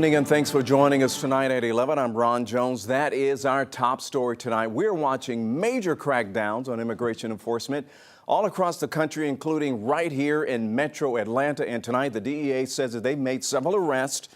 And thanks for joining us tonight at 11. I'm Ron Jones. That is our top story tonight. We're watching major crackdowns on immigration enforcement all across the country, including right here in Metro Atlanta. And tonight, the DEA says that they've made several arrests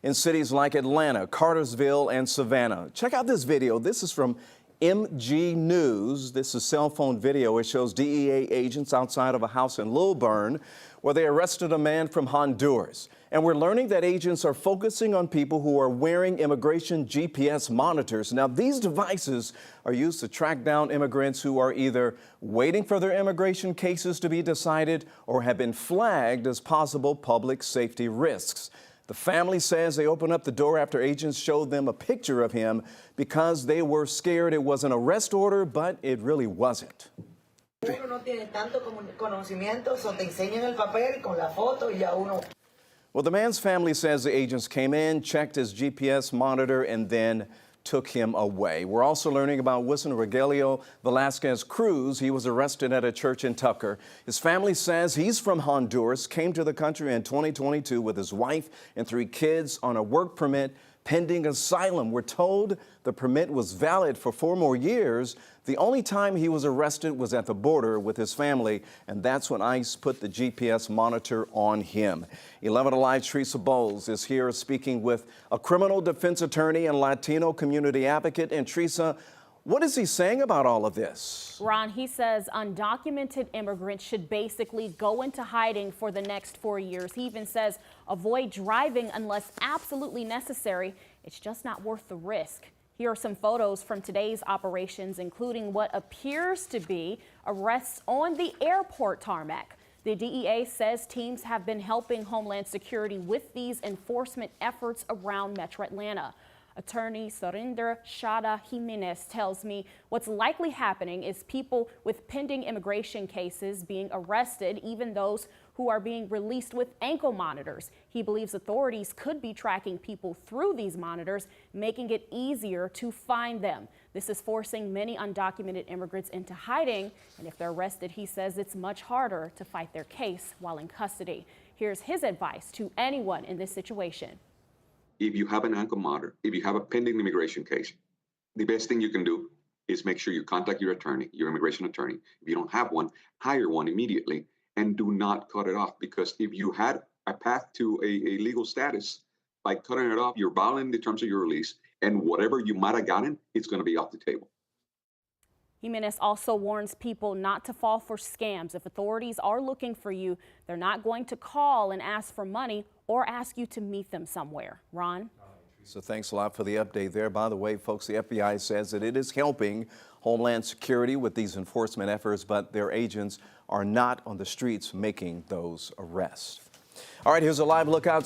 in cities like Atlanta, Cartersville, and Savannah. Check out this video. This is from MG News. This is cell phone video. It shows DEA agents outside of a house in Lilburn where they arrested a man from Honduras. And we're learning that agents are focusing on people who are wearing immigration GPS monitors. Now, these devices are used to track down immigrants who are either waiting for their immigration cases to be decided or have been flagged as possible public safety risks. The family says they opened up the door after agents showed them a picture of him because they were scared it was an arrest order, but it really wasn't. Uno no tiene tanto conocimiento, so te enseñan el papel con la foto y ya uno. Well, the man's family says the agents came in, checked his GPS monitor, and then took him away. We're also learning about Wilson Rogelio Velasquez Cruz. He was arrested at a church in Tucker. His family says he's from Honduras, came to the country in 2022 with his wife and 3 kids on a work permit pending asylum. We're told the permit was valid for 4 more years. The only time he was arrested was at the border with his family, and that's when ICE put the GPS monitor on him. 11 Alive Teresa Bowles is here speaking with a criminal defense attorney and Latino community advocate. And Teresa, what is he saying about all of this? Ron, he says undocumented immigrants should basically go into hiding for the next 4 years. He even says avoid driving unless absolutely necessary. It's just not worth the risk. Here are some photos from today's operations, including what appears to be arrests on the airport tarmac. The DEA says teams have been helping Homeland Security with these enforcement efforts around Metro Atlanta. Attorney Surinder Shada Jimenez tells me what's likely happening is people with pending immigration cases being arrested, even those who are being released with ankle monitors. He believes authorities could be tracking people through these monitors, making it easier to find them. This is forcing many undocumented immigrants into hiding, and if they're arrested, he says it's much harder to fight their case while in custody. Here's his advice to anyone in this situation. If you have an ankle monitor, if you have a pending immigration case, the best thing you can do is make sure you contact your attorney, your immigration attorney. If you don't have one, hire one immediately and do not cut it off, because if you had a path to a legal status, by cutting it off, you're violating the terms of your release, and whatever you might have gotten, it's going to be off the table. Jimenez also warns people not to fall for scams. If authorities are looking for you, they're not going to call and ask for money or ask you to meet them somewhere. Ron? So thanks a lot for the update there. By the way, folks, the FBI says that it is helping Homeland Security with these enforcement efforts, but their agents are not on the streets making those arrests. All right, here's a live look out.